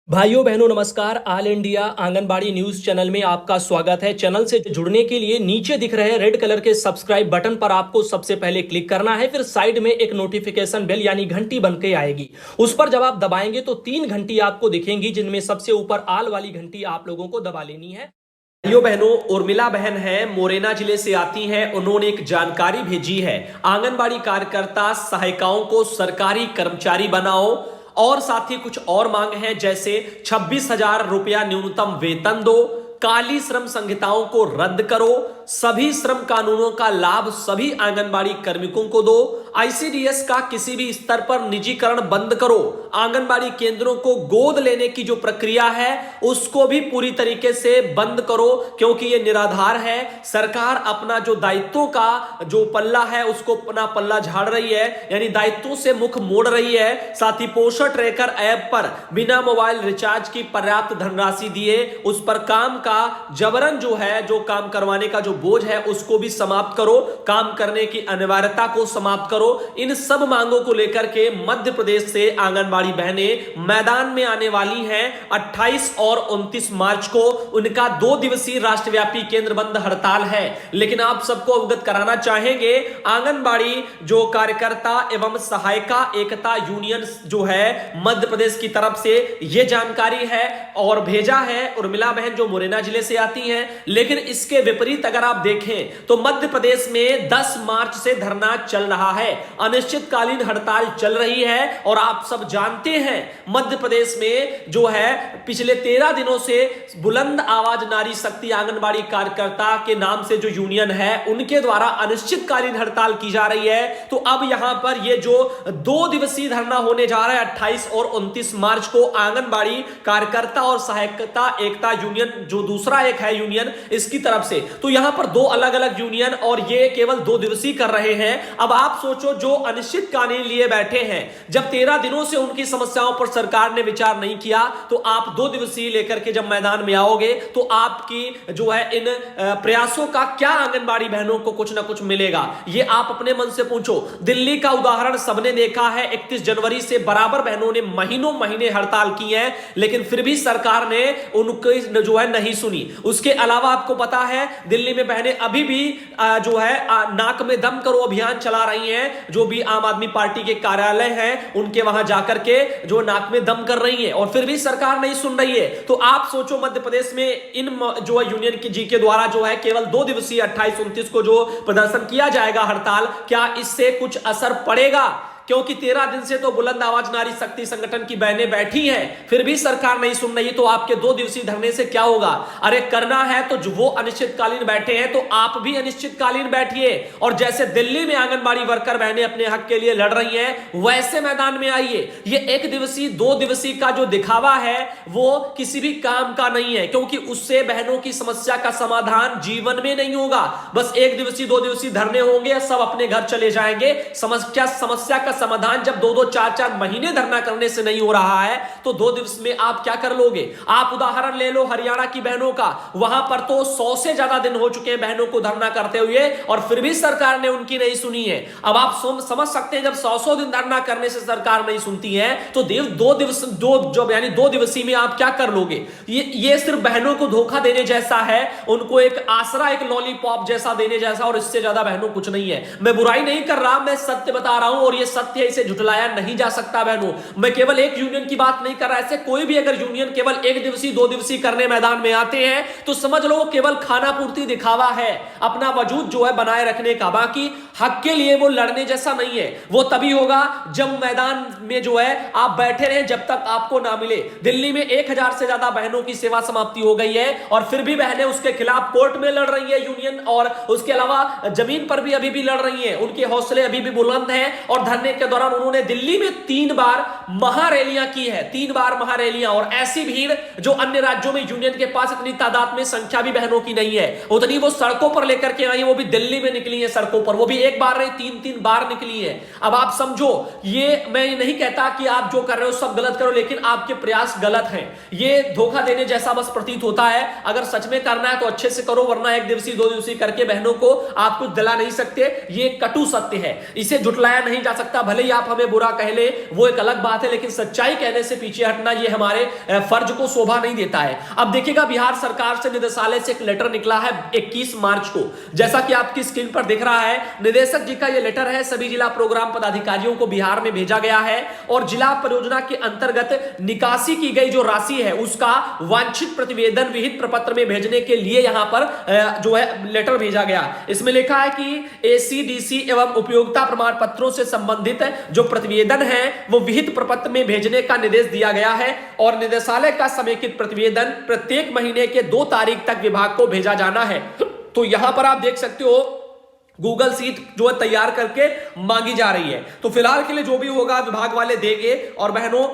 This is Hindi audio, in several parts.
भाइयों बहनों नमस्कार। All India anganwadi news channel में आपका स्वागत है। चैनल से जुड़ने के लिए नीचे दिख रहे रेड कलर के सब्सक्राइब बटन पर आपको सबसे पहले क्लिक करना है। फिर साइड में एक नोटिफिकेशन बेल यानी घंटी बन के आएगी, उस पर जब आप दबाएंगे तो 3 घंटी आपको दिखेंगी, जिनमें सबसे ऊपर आल वाली घंटी आप लोगों को दबा लेनी है। भाइयों बहनों, उर्मिला बहन है, मोरेना जिले से आती हैं। उन्होंने एक जानकारी भेजी है, आंगनबाड़ी कार्यकर्ता सहायिकाओं को सरकारी कर्मचारी बनाओ और साथ ही कुछ और मांग है, जैसे 26,000 रुपया न्यूनतम वेतन दो, काली श्रम संहिताओं को रद्द करो, सभी श्रम कानूनों का लाभ सभी आंगनबाड़ी कार्मिकों को दो, आईसीडीएस का किसी भी स्तर पर निजीकरण बंद करो, आंगनबाड़ी केंद्रों को गोद लेने की जो प्रक्रिया है उसको भी पूरी तरीके से बंद करो, क्योंकि ये निराधार है। सरकार अपना जो दायित्वों का जो पल्ला है उसको अपना पल्ला झाड़ रही है, यानी दायित्वों से मुख मोड़ रही है। साथ ही पोषण ट्रैकर ऐप पर बिना मोबाइल रिचार्ज की पर्याप्त धनराशि दिए उस पर काम का जबरन जो है, जो काम करवाने का जो बोझ है उसको भी समाप्त करो, काम करने की अनिवार्यता को समाप्त करो। इन सब मांगों को लेकर के मध्य प्रदेश से आंगनबाड़ी बहनें मैदान में आने वाली हैं। 28 और 29 मार्च को उनका 2 दिवसीय राष्ट्रव्यापी केंद्र बंद हड़ताल है। लेकिन आप सबको अवगत कराना चाहेंगे, आंगनबाड़ी जो कार्यकर्ता एवं सहायिका एकता यूनियन जो है मध्य प्रदेश की तरफ से यह जानकारी है और भेजा है उर्मिला बहन जो मुरैना जिले से आती हैं। लेकिन इसके विपरीत अगर आप देखें तो मध्य प्रदेश में 10 मार्च से धरना चल रहा है, अनिश्चितकालीन हड़ताल चल रही है। और आप सब जानते हैं मध्य प्रदेश में जो है पिछले 13 दिनों से बुलंद आवाज नारी शक्ति आंगनबाड़ी कार्यकर्ता के नाम से जो यूनियन है उनके द्वारा अनिश्चितकालीन हड़ताल की जा रही है। तो अब यहां पर ये जो 2 दिवसीय धरना होने जा रहा है 28 और 29 मार्च को, आंगनबाड़ी कार्यकर्ता और सहायिका एकता यूनियन जो दूसरा एक है यूनियन इसकी तरफ से, तो यहां पर 2 अलग अलग यूनियन और ये केवल 2 दिवसीय कर रहे हैं। अब आप सोचो, जो अनिश्चितकालीन लिए बैठे हैं, जब 13 दिनों से उनकी समस्याओं पर सरकार ने विचार नहीं किया, तो आप 2 दिवसीय लेकर के जब मैदान में आओगे तो आपकी जो है इन प्रयासों का क्या आंगनबाड़ी बहनों को कुछ ना कुछ मिलेगा, ये आप अपने मन से पूछो। दिल्ली का उदाहरण सबने देखा है, 31 जनवरी से बराबर बहनों ने महीनों महीने हड़ताल की है, लेकिन फिर भी सरकार ने उनकी जो है नहीं सुनी। उसके अलावा आपको पता है दिल्ली में बहनें अभी भी जो है नाक में दम करो अभियान चला रही हैं, जो भी आम आदमी पार्टी के कार्यालय हैं उनके वहां जाकर के जो नाक में दम कर रही है, और फिर भी सरकार नहीं सुन रही है। तो आप सोचो मध्य प्रदेश में इन जो है यूनियन की जी के द्वारा जो है केवल 2 दिवसीय 28-29 को जो प्रदर्शन किया जाएगा हड़ताल, क्या इससे कुछ असर पड़ेगा? क्योंकि 13 दिन से तो बुलंद आवाज नारी शक्ति संगठन की बहनें बैठी हैं, फिर भी सरकार नहीं सुन रही, तो आपके 2 दिवसीय धरने से क्या होगा? अरे करना है तो जो वो अनिश्चितकालीन बैठे हैं तो आप भी अनिश्चितकालीन बैठिए, और जैसे दिल्ली में आंगनबाड़ी वर्कर बहनें अपने हक के लिए लड़ रही हैं वैसे मैदान में आइए। ये 1 दिवसीय 2 दिवसीय का जो दिखावा है वो किसी भी काम का नहीं है, क्योंकि उससे बहनों की समस्या का समाधान जीवन में नहीं होगा। बस 1 दिवसीय 2 दिवसीय धरने होंगे, सब अपने घर चले जाएंगे। समस्या का समाधान जब 2-2 4-4 महीने धरना करने से नहीं हो रहा है तो 2 दिवस में आप क्या कर लोगे? आप उदाहरण ले लो हरियाणा की बहनों का, वहां पर तो 100 से ज्यादा दिन हो चुके हैं बहनों को धरना करते हुए, और फिर भी सरकार ने उनकी नहीं सुनी है। अब आप समझ सकते हैं, जब 100 दिन धरना करने से सरकार नहीं सुनती है तो 2 दिवसीय में आप क्या कर लोगे? ये सिर्फ बहनों को धोखा देने जैसा है, उनको एक आसरा, एक लॉलीपॉप जैसा देने जैसा, और इससे ज्यादा बहनों कुछ नहीं है। मैं बुराई नहीं कर रहा, मैं सत्य बता रहा हूं, और ये सत्य इसे झुठलाया नहीं जा सकता बहनों। मैं केवल एक यूनियन की बात नहीं कर रहा, ऐसे कोई भी अगर यूनियन केवल 1 दिवसीय 2 दिवसीय करने मैदान में आते हैं तो समझ लो केवल खाना पूर्ति दिखावा है, अपना वजूद जो है बनाए रखने का, बाकी हक के लिए वो लड़ने जैसा नहीं है। वो तभी होगा जब मैदान में जो है आप बैठे रहे जब तक आपको ना मिले। दिल्ली में 1000 से ज्यादा बहनों की सेवा समाप्ति हो गई है, और फिर भी बहनें उसके खिलाफ कोर्ट में लड़ रही है यूनियन, और उसके अलावा जमीन पर भी अभी भी लड़ रही है। उनके हौसले अभी भी बुलंद हैं, और धरने के दौरान उन्होंने दिल्ली में 3 बार महारैलियां की है, 3 बार महारैलियां, और ऐसी भीड़ जो अन्य राज्यों में यूनियन के पास इतनी तादाद में संख्या भी बहनों की नहीं है, उतनी वो सड़कों पर लेकर के आई, वो भी दिल्ली में निकली है सड़कों पर, वो भी 1 बार नहीं 3-3 बार निकली है। अब आप समझो, ये मैं नहीं कहता कि आप जो कर रहे हो सब गलत करो, लेकिन आपके प्रयास गलत हैं। ये धोखा देने जैसा बस प्रतीत होता है। अगर सच में करना है तो अच्छे से करो, वरना 1 दिवसीय 2 दिवसीय करके बहनों को आप कुछ दिला नहीं सकते। ये कटु सत्य है, इसे झुटलाया नहीं जा सकता। भले ही आप हमें बुरा कह ले वो एक अलग बात है, लेकिन सच्चाई कहने से पीछे हटना ये हमारे फर्ज को शोभा नहीं देता है। अब देखिएगा बिहार सरकार से निदेशालय से एक लेटर निकला है 21 मार्च को, जैसा कि आपकी स्क्रीन पर दिख रहा है। निदेशक जी का यह लेटर है, सभी जिला प्रोग्राम पदाधिकारियों को बिहार में भेजा गया है और जिला परियोजना के अंतर्गत निकासी की गई जो राशि है उसका वांछित प्रतिवेदन विहित प्रपत्र में भेजने के लिए यहां पर जो है लेटर भेजा गया। इसमें लिखा है कि एसीडीसी एवं उपयोगिता प्रमाण पत्रों से संबंधित जो प्रतिवेदन है वो विहित प्रपत्र में भेजने का निर्देश दिया गया है और निदेशालय का समेकित प्रतिवेदन प्रत्येक महीने के 2 तारीख तक विभाग को भेजा जाना है। तो यहां पर आप देख सकते हो गूगल सीट जो है तैयार करके मांगी जा रही है। तो फिलहाल के लिए जो भी होगा विभाग वाले देंगे। और बहनों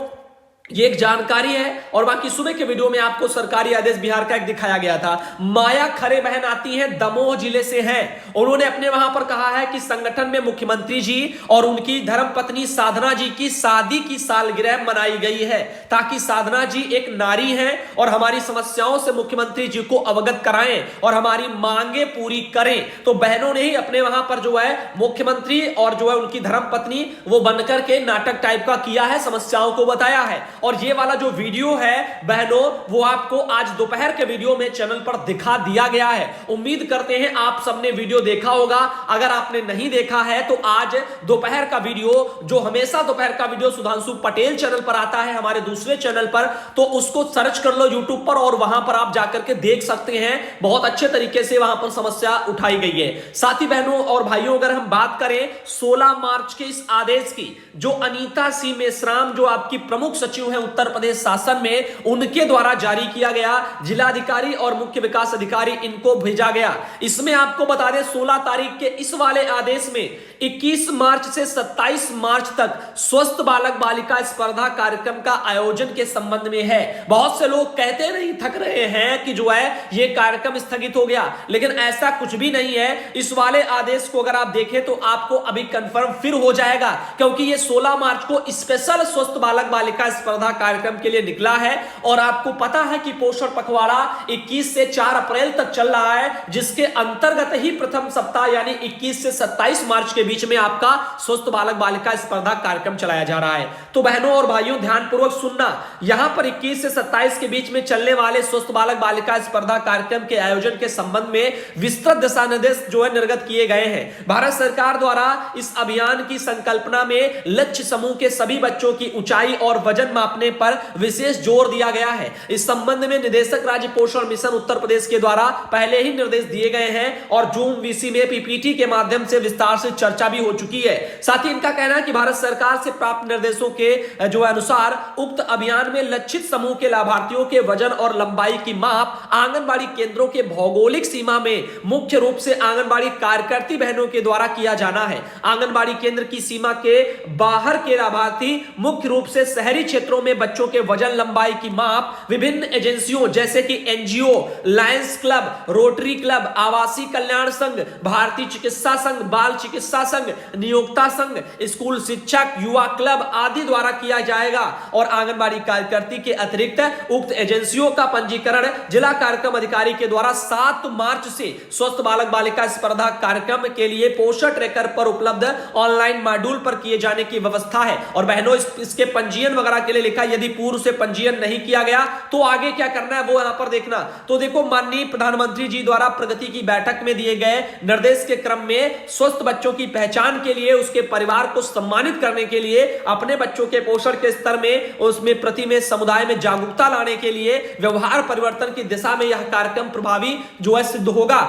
ये एक जानकारी है और बाकी सुबह के वीडियो में आपको सरकारी आदेश बिहार का एक दिखाया गया था। माया खरे बहन आती हैं, दमोह जिले से हैं। उन्होंने अपने वहां पर कहा है कि संगठन में मुख्यमंत्री जी और उनकी धर्मपत्नी साधना जी की शादी की सालगिरह मनाई गई है ताकि साधना जी एक नारी हैं और हमारी समस्याओं से मुख्यमंत्री जी को अवगत कराएं और हमारी मांगे पूरी करें। तो बहनों ने ही अपने वहां पर जो है मुख्यमंत्री और जो है उनकी धर्मपत्नी वो बनकर के नाटक टाइप का किया है, समस्याओं को बताया है। और ये वाला जो वीडियो है बहनों वो आपको आज दोपहर के वीडियो में चैनल पर दिखा दिया गया है। उम्मीद करते हैं आप सबने वीडियो देखा होगा। अगर आपने नहीं देखा है तो आज दोपहर का वीडियो, जो हमेशा दोपहर का वीडियो सुधांशु पटेल चैनल पर आता है हमारे दूसरे चैनल पर, तो उसको सर्च कर लो यूट्यूब पर और वहां पर आप जाकर के देख सकते हैं। बहुत अच्छे तरीके से वहां पर समस्या उठाई गई है। साथ ही बहनों और भाइयों अगर हम बात करें 16 मार्च के इस आदेश की, जो अनीता सी मेश्राम जो आपकी प्रमुख सचिव है उत्तर प्रदेश शासन में, उनके द्वारा जारी किया गया, जिलाधिकारी और मुख्य विकास अधिकारी इनको भेजा गया। इसमें आपको बता दें 16 तारीख के इस वाले आदेश में 21 मार्च से 27 मार्च तक स्वस्थ बालक बालिका स्पर्धा कार्यक्रम का आयोजन के संबंध में है। बहुत से लोग कहते नहीं थक रहे हैं कि जो है ये कार्यक्रम स्थगित हो गया, लेकिन ऐसा कुछ भी नहीं है। इस वाले आदेश को अगर आप देखें तो आपको अभी कंफर्म फिर हो जाएगा, क्योंकि ये 16 मार्च को स्पेशल स्वस्थ बालक बालिका स्पर्धा कार्यक्रम के लिए निकला है। और आपको पता है कि पोषण पखवाड़ा 21 से 4 अप्रैल तक चल रहा है, जिसके अंतर्गत ही प्रथम सप्ताह यानी 21 से 27 मार्च के बीच में आपका स्वस्थ बालक बालिका स्पर्धा कार्यक्रम चलाया जा रहा है। तो बहनों और भाइयों ध्यानपूर्वक सुनना, यहां पर 21 से 27 के बीच में चलने वाले स्वस्थ बालक बालिका स्पर्धा कार्यक्रम के आयोजन के संबंध में विस्तृत दिशा निर्देश जो है निर्गत किए गए हैं। भारत सरकार द्वारा इस अभियान की संकल्पना में लक्ष्य समूह के सभी बच्चों की ऊंचाई और वजन मापने पर विशेष जोर दिया गया है। इस संबंध में निदेशक राज्य पोषण मिशन उत्तर प्रदेश के द्वारा पहले ही निर्देश दिए गए हैं और जूम वीसी में पीपीटी के माध्यम से विस्तार से चर्चा भी हो चुकी है। साथ ही इनका कहना है कि भारत सरकार से प्राप्त निर्देशों के जो अनुसार उक्त अभियान में लक्षित समूह के लाभार्थियों के वजन और लंबाई की माप आंगनबाड़ी केंद्रों के भौगोलिक सीमा में मुख्य रूप से आंगनबाड़ी कार्यकर्ती बहनों के द्वारा किया जाना है। आंगनबाड़ी केंद्र की सीमा के बाहर के लाभार्थी मुख्य रूप से शहरी क्षेत्रों में बच्चों के वजन लंबाई की माप विभिन्न एजेंसियों जैसे कि NGO, Lions club, rotary club, आवासीय कल्याण संघ, भारतीय चिकित्सा संघ, बाल चिकित्सा संघ, नियोक्ता संघ, स्कूल शिक्षक, युवा क्लब आदि द्वारा किया जाएगा। और आंगनबाड़ी कार्यकर्ती के अतिरिक्त उक्त एजेंसियों का पंजीकरण जिला कार्यक्रम अधिकारी के द्वारा 7 मार्च से स्वस्थ बालक बालिका स्पर्धा कार्यक्रम के लिए पोषण ट्रैकर पर उपलब्ध ऑनलाइन मॉड्यूल पर किए जाने की व्यवस्था है। और बहनों इसके पंजीयन वगैरह के लिए लिखा, यदि पूर्व से पंजीयन नहीं किया गया तो आगे क्या करना है वो यहां पर देखना। तो देखो माननीय प्रधानमंत्री जी द्वारा प्रगति की बैठक में दिए गए निर्देश के क्रम में स्वस्थ बच्चों की पहचान के लिए, उसके परिवार को सम्मानित करने के लिए, अपने बच्चों के पोषण के स्तर में उसमें प्रति में समुदाय में जागरूकता लाने के लिए व्यवहार परिवर्तन की दिशा में यह कार्यक्रम प्रभावी जो है सिद्ध होगा।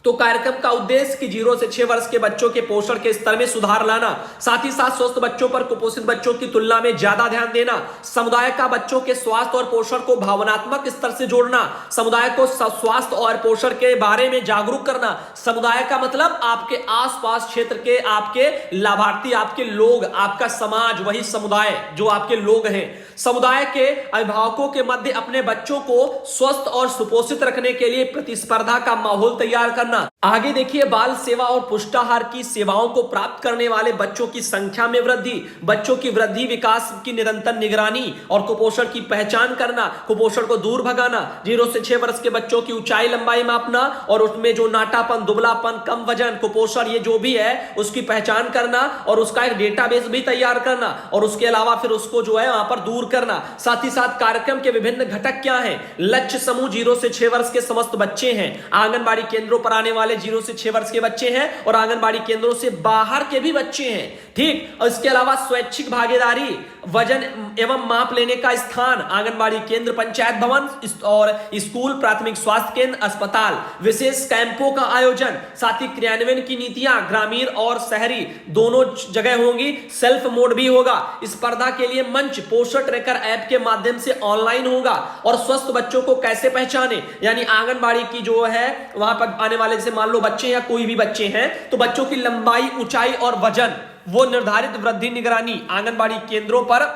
तो कार्यक्रम का उद्देश्य कि 0 से 6 वर्ष के बच्चों के पोषण के स्तर में सुधार लाना, साथ ही साथ स्वस्थ बच्चों पर कुपोषित बच्चों की तुलना में ज्यादा ध्यान देना, समुदाय का बच्चों के स्वास्थ्य और पोषण को भावनात्मक स्तर से जोड़ना, समुदाय को स्वास्थ्य और पोषण के बारे में जागरूक करना। समुदाय का मतलब आपके आसपास क्षेत्र के आपके लाभार्थी, आपके लोग, आपका समाज, वही समुदाय जो आपके लोग हैं। समुदाय के अभिभावकों के मध्य अपने बच्चों को स्वस्थ और सुपोषित रखने के लिए प्रतिस्पर्धा का माहौल तैयार करना, करना। आगे देखिए, बाल सेवा और पुष्टाहार की सेवाओं को प्राप्त करने वाले बच्चों की संख्या में वृद्धि, बच्चों की वृद्धि विकास की निरंतर निगरानी और कुपोषण की पहचान करना, कुपोषण को दूर भगाना, 0 से 6 वर्ष के बच्चों की ऊंचाई लंबाई मापना और उसमें जो नाटापन, दुबलापन, कम वजन, कुपोषण ये जो भी है उसकी पहचान करना और उसका एक डेटाबेस भी तैयार करना और उसके अलावा फिर उसको जो है वहां पर दूर करना। साथ ही साथ कार्यक्रम के विभिन्न घटक क्या हैं? लक्ष्य समूह 0 से 6 वर्ष के समस्त बच्चे हैं, आंगनबाड़ी केंद्रों पर आने वाले 0 से 6 वर्ष के बच्चे हैं और आंगनबाड़ी केंद्रों से बाहर के भी बच्चे हैं। ठीक, और इसके अलावा स्वैच्छिक भागीदारी, वजन एवं माप लेने का स्थान, आंगनबाड़ी केंद्र, पंचायत भवन और स्कूल, प्राथमिक स्वास्थ्य केंद्र, अस्पताल, विशेष कैंपों का आयोजन, साथ ही क्रियान्वयन की नीतियां ग्रामीण और शहरी दोनों जगह होंगी। सेल्फ मोड भी होगा। स्पर्धा के लिए मंच पोषण ट्रैकर ऐप के माध्यम से ऑनलाइन होगा और स्वस्थ बच्चों को कैसे पहचाने, यानी आंगनबाड़ी की जो है वहां पर आने वाले, जैसे मान लो बच्चे या कोई भी बच्चे हैं, तो बच्चों की लंबाई, ऊंचाई और वजन वो निर्धारित वृद्धि निगरानी आंगनबाड़ी केंद्रों पर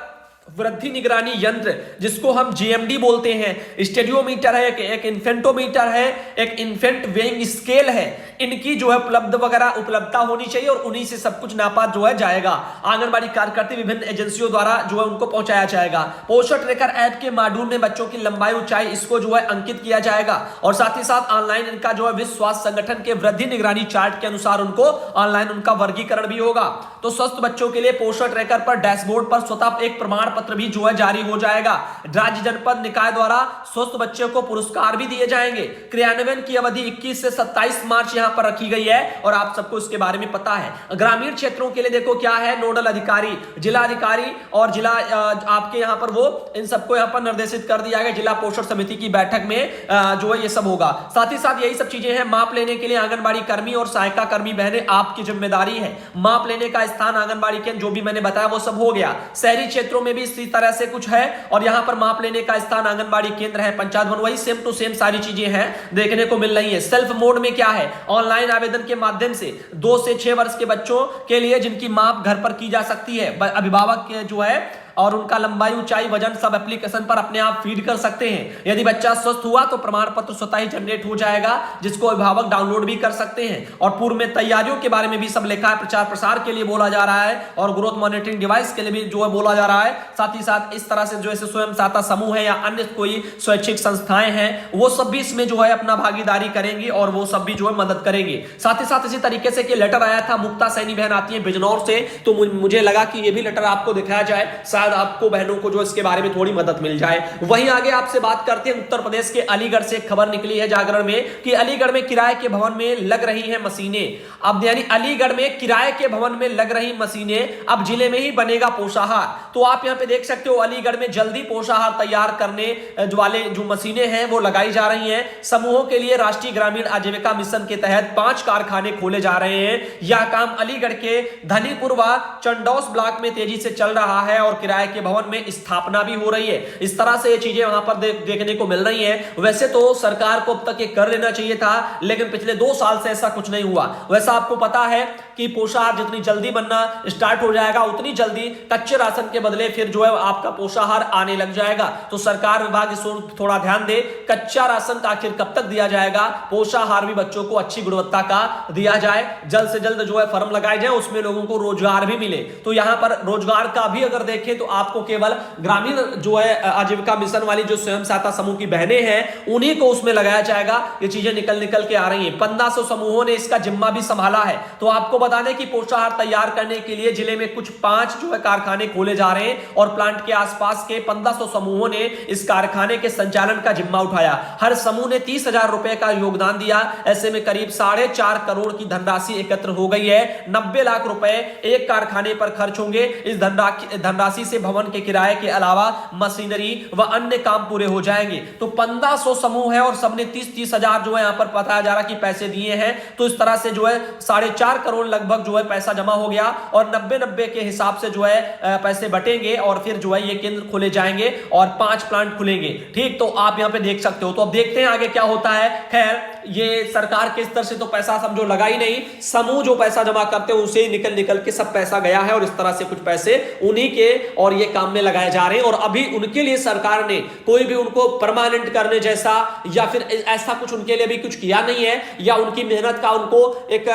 वृद्धि निगरानी यंत्र जिसको हम जीएमडी बोलते हैं, स्टेडियोमीटर है, एक इन्फेंटोमीटर है, एक इन्फेंट वेइंग स्केल है, इनकी जो है उपलब्धता होनी चाहिए और उन्हीं से सब कुछ नापा जो है जाएगा। आंगनबाड़ी कार्यकर्ता विभिन्न एजेंसियों द्वारा जो है उनको पहुंचाया जाएगा। पोषण ट्रैकर ऐप के मॉड्यूल में बच्चों की लंबाई, ऊंचाई इसको जो है अंकित किया जाएगा और साथ ही साथ ऑनलाइन इनका जो है विश्व स्वास्थ्य संगठन के वृद्धि निगरानी चार्ट के अनुसार उनको ऑनलाइन उनका वर्गीकरण भी होगा। तो स्वस्थ बच्चों के लिए पोषण ट्रैकर पर डैशबोर्ड पर स्वतः एक प्रमाण पत्र भी जो है जारी हो जाएगा। राज्य जनपद निकाय द्वारा स्वस्थ बच्चों को पुरस्कार भी दिए जाएंगे। क्रियान्वयन की अवधि 21 से 27 मार्च यहां पर रखी गई है और आप सबको इसके बारे में पता है। ग्रामीण क्षेत्रों के लिए देखो क्या है, नोडल अधिकारी, जिला अधिकारी और जिला आपके यहां पर वो इन सबको यहां पर निर्देशित कर दिया गया। जिला पोषण समिति की बैठक में जो है ये सब होगा। साथ ही साथ यही सब चीजें हैं। माप लेने के लिए आंगनबाड़ी कर्मी और सहायिका कर्मी बहनें आपकी जिम्मेदारी है। माप लेने का स्थान आंगनबाड़ी केंद्र जो भी मैंने बताया वो सब हो गया। शहरी क्षेत्रों में भी इसी तरह से कुछ है और यहां पर माप लेने का स्थान आंगनबाड़ी केंद्र है, पंचायत भवन, वही सेम टू सेम सारी चीजें हैं देखने को मिल रही है। सेल्फ मोड में क्या है, ऑनलाइन आवेदन के माध्यम से 2 से 6 वर्ष के बच्चों के लिए जिनकी माप घर पर की जा सकती है, अभिभावक जो है और उनका लंबाई, ऊंचाई, वजन सब एप्लीकेशन पर अपने आप फीड कर सकते हैं। यदि बच्चा स्वस्थ हुआ तो प्रमाण पत्र स्वतः ही जनरेट हो जाएगा जिसको अभिभावक डाउनलोड भी कर सकते हैं। और पूर्व में तैयारियों के बारे में भी सब लिखा है, प्रचार प्रसार के लिए बोला जा रहा है और ग्रोथ मॉनिटरिंग डिवाइस के लिए भी जो है बोला जा रहा है। साथ ही साथ इस तरह से जो ऐसे स्वयं सहायता समूह है या अन्य कोई स्वैच्छिक संस्थाएं हैं वो सब भी इसमें जो है अपना भागीदारी करेंगी और वो सब भी जो है मदद करेंगे। साथ ही साथ इसी तरीके से लेटर आया था, मुक्ता सैनी बहन आती है बिजनौर से, तो मुझे लगा कि ये भी लेटर आपको दिखाया जाए, शायद आपको बहनों को जो इसके बारे में थोड़ी मदद मिल जाए। वहीं आगे आपसे बात करते हैं, उत्तर प्रदेश के अलीगढ़ से खबर निकली है जागरण में कि अलीगढ़ में किराए के भवन में लग रही है मशीनें। अब यानी अलीगढ़ में किराए के भवन में लग रही मशीनें, अब जिले में ही बनेगा पोषाहार। तो आप यहां पे देख सकते हो अलीगढ़ में जल्दी पोषाहार तैयार करने वाले जो मशीनें हैं वो लगाई जा रही हैं। समूहों के लिए राष्ट्रीय ग्रामीण आजीविका मिशन के तहत 5 कारखाने खोले जा रहे हैं। यह काम अलीगढ़ के धनीपुर व चंडौस ब्लॉक में तेजी से चल रहा है और किराए के भवन में स्थापना भी हो रही है। इस तरह से ये चीजें वहां पर देखने को मिल रही हैं। वैसे तो सरकार को अब तक ये कर लेना चाहिए था, लेकिन पिछले 2 साल से ऐसा कुछ नहीं हुआ। वैसा आपको पता है कि पोषाहार जितनी जल्दी बनना स्टार्ट हो जाएगा उतनी जल्दी कच्चे राशन के बदले फिर जो है आपका पोषाहार आने लग जाएगा। तो सरकार विभाग इस ओर थोड़ा ध्यान दे, कच्चा राशन का आखिर कब तक दिया जाएगा, पोषाहार भी बच्चों को अच्छी गुणवत्ता का दिया जाए, जल्द से जल्द जो है फर्म लगाए जाए, उसमें लोगों को रोजगार भी मिले। तो यहां पर रोजगार का भी अगर देखें तो आपको केवल ग्रामीण जो है आजीविका मिशन वाली जो स्वयं सहायता समूह की बहनें हैं उन्हीं को उसमें लगाया जाएगा। ये चीजें निकल के आ रही हैं। 1500 समूहों ने इसका जिम्मा भी संभाला है। तो आपको बता दें कि पोषाहार तैयार करने के लिए जिले में कुछ 5 जो है कारखाने खोले जा रहे हैं और प्लांट के आसपास के 1500 समूहों ने इस कारखाने के संचालन का जिम्मा उठाया। हर समूह ने 30,000 रुपए का योगदान दिया। ऐसे में करीब 4.5 करोड़ की धनराशि एकत्र हो गई है। 90 लाख रुपए एक कारखाने पर खर्च होंगे। इस धनराशि से भवन के किराए के अलावा मशीनरी व अन्य काम पूरे हो जाएंगे। तो 1500 समूह है और सबने 30 हजार जो है यहां पर बताया जा रहा कि पैसे दिए हैं। तो इस तरह से जो है 4.5 करोड़ लगभग जो है पैसा जमा हो गया और 90-90 के हिसाब से जो है पैसे बटेंगे और फिर जो है ये केंद्र खोले जाएंगे और 5 प्लांट खुलेंगे। ठीक, तो आप यहां पे देख सकते हो। तो अब देखते हैं आगे क्या होता है। खैर, ये सरकार के स्तर से तो पैसा समझो लगा ही नहीं, समूह जो पैसा जमा करते हैं उसे निकल के सब पैसा गया है और इस तरह से कुछ पैसे उन्हीं के और ये काम में लगाए जा रहे हैं। और अभी उनके लिए सरकार ने कोई भी उनको परमानेंट करने जैसा या फिर ऐसा कुछ उनके लिए भी कुछ किया नहीं है, या उनकी मेहनत का उनको एक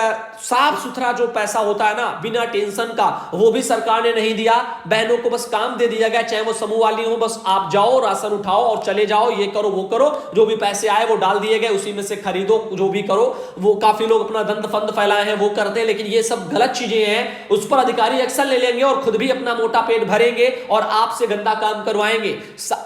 साफ सुथरा जो पैसा होता है ना बिना टेंशन का, वो भी सरकार ने नहीं दिया। बहनों को बस काम दे दिया गया, चाहे वो समूह वाली हो, बस आप जाओ राशन उठाओ और चले जाओ, ये करो वो करो, जो भी पैसे आए वो डाल दिए गए, उसी में से खरीदो जो भी करो। वो काफी लोग अपना दंड फंद फैलाए हैं वो करते हैं, लेकिन ये सब गलत चीजें हैं। उस पर अधिकारी एक्शन ले लेंगे और खुद भी अपना मोटा पेट भरेंगे और आपसे गंदा काम करवाएंगे।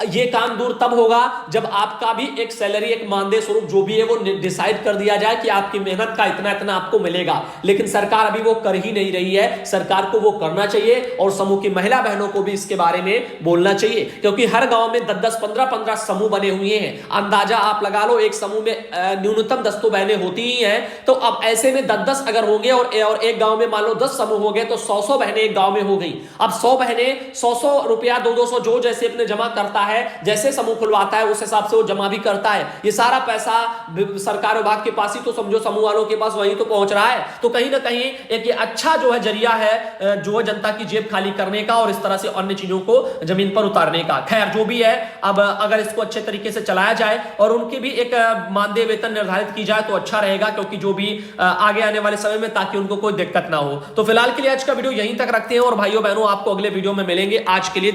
ये काम दूर तब होगा जब आपका भी एक सैलरी, एक मानदेय स्वरूप जो भी है वो डिसाइड कर दिया जाए कि आपकी मेहनत का इतना इतना आपको मिलेगा। लेकिन सरकार अभी वो कर ही नहीं रही है। सरकार को वो करना चाहिए और समूह की महिला बहनों को भी इसके बारे में बोलना चाहिए, क्योंकि हर गांव में 10-10, 15-15 समूह बने हुए हैं। अंदाजा आप लगा लो, एक समूह में न्यूनतम 10 तो बहनें होती ही हैं। तो अब ऐसे में 10-10 अगर होंगे और एक गांव में मान लो 10 समूह हो गए तो 100-100 बहनें एक गांव में हो गई। अब 100 बहनें 100-100 रुपया, 200-200 जो जैसे अपने जमा करता है, जैसे समूह खुलवाता है उस हिसाब से वो जमा भी करता है। ये सारा पैसा सरकार विभाग के पास ही तो समझो, समूह वालों के पास वहीं तो पहुंच रहा है। तो कहीं ना कहीं एक ये अच्छा जो है जरिया है जो है जनता की जेब खाली करने का और इस तरह से अन्य चीजों को जमीन पर उतारने का। खैर जो भी है, अब अगर इसको अच्छे तरीके से चलाया जाए और उनके भी एक मानदेय वेतन निर्धारित की जाए तो अच्छा रहेगा, क्योंकि जो भी आगे आने वाले समय में ताकि उनको कोई दिक्कत ना हो। तो फिलहाल के लिए आज का वीडियो यहीं तक रखते हैं और भाइयों बहनों आपको अगले वीडियो में मिलेंगे। आज के लिए